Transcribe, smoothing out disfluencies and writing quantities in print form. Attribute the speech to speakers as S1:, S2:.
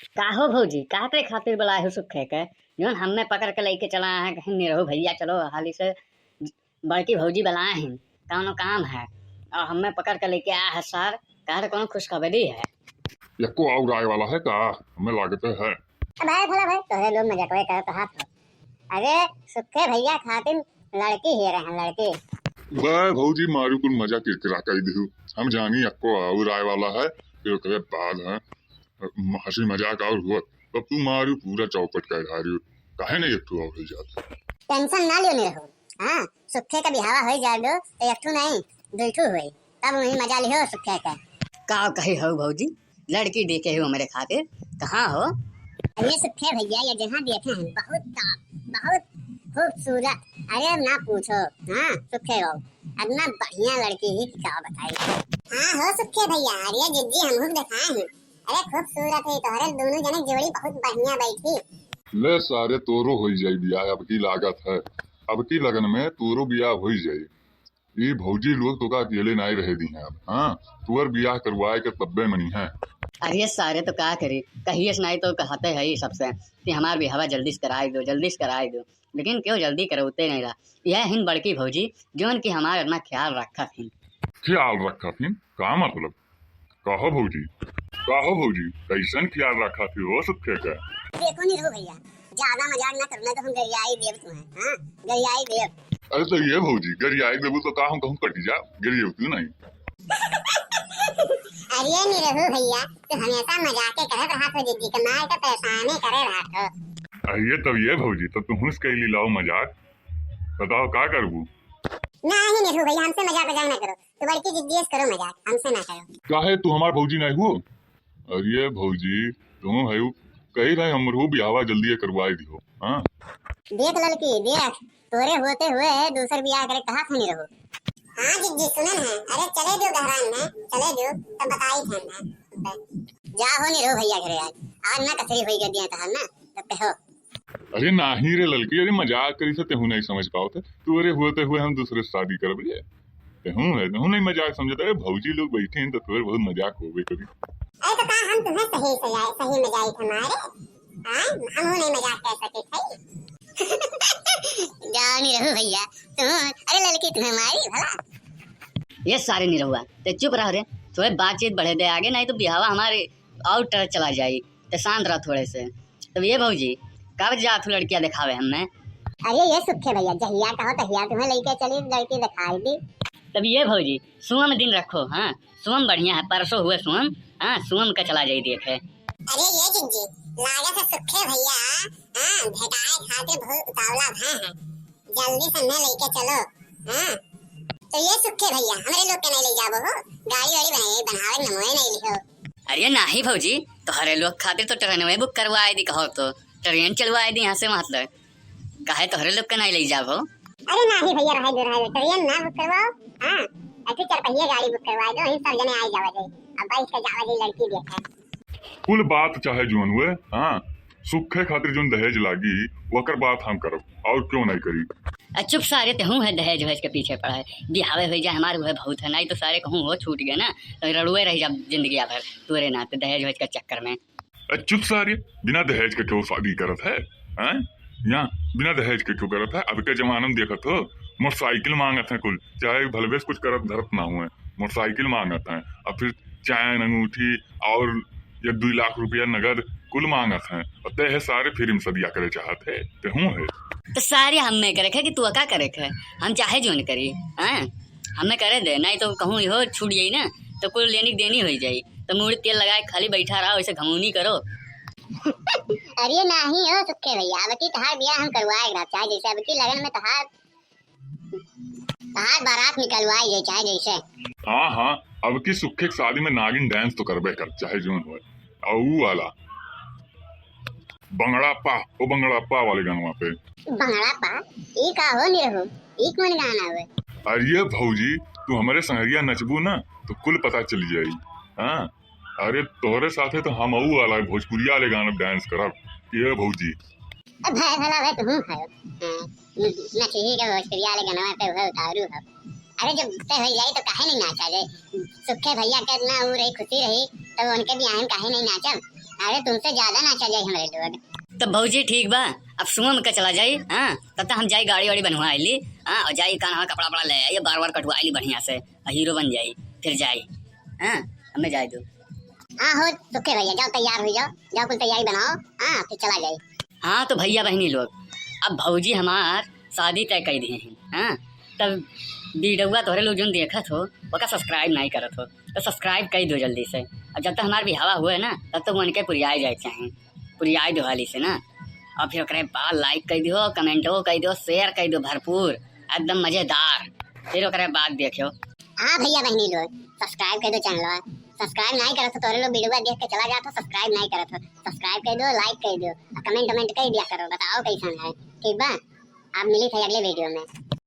S1: काहो भौजी काहते खातिर बुलाए हो सुखे के जोन हमने पकड़ के लेके चला है कहीं नहीं रहो भैया चलो हाली से बड़की भौजी बुलाए हैं कौनो काम है और हमें पकड़ के लेके आया है सर कह कौन खुशखबरी है।
S2: यक्को और राय वाला है का हमें लागत है।
S3: भाई भला भाई तोहरे लोग मजाक करे तो हाथ अरे सुखे भैया खातिर लड़की ही रहे लड़की
S2: भाई भौजी मारू कुल मजा किरकिरा कर दू हम जानी यक्को और राय वाला है फिर करे बाद है हंसी मजाक और हुआ तब तू मारू पूरा चौपट कर धारी काहे नहीं एकठू और हो जात
S3: टेंशन ना लियो नहीं रहो। हाँ सुखे का बिहावा हो जाए दो तो एकठू नहीं दुठू हुई तब वही मजा लियो सुखे का।
S1: का कही हो भौजी लड़की देखे हो मेरे खातिर कहाँ हो।
S3: अरे सुखे भैया ये जहाँ देखे हैं बहुत खूबसूरत अरे ना पूछो। हाँ सुखे हो इतना बढ़िया लड़की ही क्या बताई। हाँ हो सुखे भैया अरे जिद्दी हम दिखाए हैं अरे खूबसूरत है तोहरे दोनों जने जोड़ी बहुत बढ़िया बैठी।
S2: ले सारे तोरो हो जाई बियाह अब की लागत है अब की लगन में तोरो बियाह हो जाई ये भौजी लोग तो का अकेले नहीं रह दी हैं अब। हाँ तुअर बियाह करवाए के तब्बे मनी है।
S1: अरे सारे तो क्या करे कहिए नहीं तो कहते है ही सबसे कि हमार बिहावा जल्दी से कराई दो लेकिन क्यों जल्दी करवते नहीं रहा। यह हिन बड़की भौजी जोन की हमारा अपना ख्याल रखा थी।
S2: ख्याल रखा थी का मतलब कहो भौजी कैसन ख्याल रखा थी वो सुखे का।
S3: देखो नहीं रहो भैया ज्यादा मजाक ना करना तो हम गरियाई देव तुम्हें। हाँ गरियाई देव।
S2: अरे तो ये भौजी गरियाई देबू तो का हम कहूँ कटी जा गरियो क्यों नहीं।
S3: अरे नहीं रहो भैया तो हमेशा मजाके करे रहा तो जिद्दी के मार के परेशानी करे रहा तो।
S2: अरे तब ये भौजी तब तुम हुस के लिए लाओ मजाक बताओ का करबू।
S3: नहीं रहो भैया हमसे मजाक ना करो तो बल्कि जिद्दी करो मजाक हमसे ना करो।
S2: काहे तू हमार भौजी नहीं हो। अरे भौजी तुम है कही रहे हमरो बियावा जल्दी करवाई दियो। हाँ
S3: देख लड़की देख तोरे होते हुए दूसर बियाह करे कहा था नहीं रहो। हाँ जिद्दी सुनन है अरे चले जो घरान में चले जो तब बताई थे ना जा हो नहीं रहो भैया घरे आज ना कसरी होई गदिया तहन ना तब कहो।
S2: अरे नाही रे लड़की अरे मजाक करी से तेहू नहीं समझ पाओ थे तू अरे होते हुए हम दूसरे से शादी कर बलिए तेहू है तेहू नहीं मजाक समझता है भौजी लोग बैठे हैं तो थोड़े बहुत मजाक हो गई कभी।
S3: अरे तो कहा हम तुम्हें सही मजाक हमारे। हाँ हम नहीं मजाक कर सके थे। जाओ नहीं रहो भैया तुम अरे लड़की तुम्हें मारी भला।
S1: ये सारे नहीं रहुआ तो चुप रह रे थोड़े बातचीत बढ़े दे आगे नहीं तो बिहावा हमारे और तरह चला जाए तो शांत रहा थोड़े से। तब ये भौजी कब जा तू लड़कियां दिखावे हमने।
S3: अरे ये सुखे भैया जहिया कहो तहिया तुम्हें लेके चली लड़की दिखाई दी।
S1: तब ये भौजी सुम दिन रखो। हाँ सुम बढ़िया है परसों हुए सुम। हाँ सुम का चला जाई देखे।
S3: अरे ये जिज्जी लागत है सुखे भैया हाँ भेटाए खाते बहुत उतावला है जल्दी से न लेके चलो। हाँ तो ये सुखे भैया हमारे लोग के नहीं ले जाबो हो गाड़ी वाड़ी बनावे नमोए नहीं लिखो।
S1: अरे नहीं भौजी तो हरे लोग खातिर तो ट्रेन में बुक करवाए दी कहो तो ट्रेन चलवाए दी यहाँ से मतलब काहे तो हरे लोग के नहीं ले जाबो।
S3: अरे नहीं भैया रहे दो ट्रेन ना बुक करवाओ। हाँ ऐसे 4 पहिए गाड़ी बुक करवा दो इन सब जने आई जावा दे अब भाई इसका जावा दे लड़की देखा।
S2: कुल बात चाहे जोन हुए। हाँ सुखे खातिर जोन दहेज लागी वकर बात हम करब और क्यों नहीं करी।
S1: चुप सारे तेहू है दहेज वहेज के पीछे पड़ा है बिहावे हो जाए हमारे वह बहुत है नहीं तो सारे कहूँ हो छूट गए ना तो रड़ुए रह जा जिंदगी भर तोरे नाते दहेज वहेज के चक्कर में।
S2: चुप सारे बिना दहेज के क्यों शादी करत है। हैं यहाँ बिना दहेज के क्यों करत है। अब के जमाना में देखत हो मोटरसाइकिल मांगत है कुल चाहे भलवेश कुछ करत धरत ना हुए मोटरसाइकिल मांगत है और फिर चैन अंगूठी और 2 लाख रुपया नगद कुल मांगत है और ते है सारे फिर सदिया करे चाहते है ते हूँ है
S1: तो सारे हमें करे है कि तू का करे है हम चाहे जो नहीं करी। हाँ हमें करे दे नहीं तो कहूँ हो छूट जाई ना तो कुल लेनी देनी हो जाई तो मुँह तेल लगाए खाली बैठा रहा वैसे घमौनी करो।
S3: अरे नहीं हो सुखे भैया अब की तहार बियाह हम करवाएगा चाहे जैसे अब की लगन में तहार बारात निकलवाई जाए चाहे जैसे।
S2: हाँ अब की सुखे की शादी में नागिन डांस तो करबे कर चाहे जोन हो और वाला बंगड़ापा वाले गाना पे
S3: बंगड़ापा ई का हो नहीं रहो ई कौन गाना हुए।
S2: अरे भौजी तू हमारे संगरिया नचबू ना तो कुल पता चल जाई। हाँ अरे तोहरे साथे तो हम वाला भोजपुरिया वाले गाना डांस करब ये भौजी।
S3: अब भाई भला भाई तुम है नचही के भोजपुरिया वाले गाना पे हो उतारू हो। अरे जब ते हो जाई तो काहे नहीं नाचा जाए सुखे भैया के ना उ रही खुशी रही तो उनके बियाह में काहे नहीं नाचब। अरे तुमसे ज्यादा ना चल जाए हमारे लोग।
S1: तो भौजी ठीक बा, अब सुबह में का चला जाई। हाँ तब तक हम जाई गाड़ी वाड़ी बनवा आईली। हाँ और जाई कान कपड़ा वपड़ा ले आई, बार बार कटवा आईली बढ़िया से, हीरो बन जाई फिर जाई। हाँ हमें जाए दो।
S3: हाँ हो सुखे भैया, जाओ तैयार हो जाओ, जाओ कुछ तैयारी बनाओ, हाँ फिर चला जाए।
S1: हाँ तो भैया बहनी लोग, अब भौजी हमार शादी तय कर दिए हैं। हाँ तब वीडियोआ तोहरे लोग जो देखत हो ओका सब्सक्राइब नहीं करत हो तो सब्सक्राइब कर दो जल्दी से। अब जब तक हमार बिहावा हुआ है ना तब तक उनके पुरियाए जाए चाहें, पुरियाए दो हाली से ना। और फिर ओकरे बाद लाइक कर दो, कमेंटो कर दो, शेयर कर दो भरपूर एकदम मजेदार। फिर ओकरे बाद देखियो।
S3: हाँ भैया बहनी लोग सब्सक्राइब कर दो चैनल, सब्सक्राइब नहीं करत हो तोरे लोग वीडियो देख के चला जाता, सब्सक्राइब नहीं करत हो, सब्सक्राइब कर दो, लाइक कर दो, कमेंट कर दिया करो, बताओ कैसा है। ठीक बा, आप मिली थे अगले वीडियो में।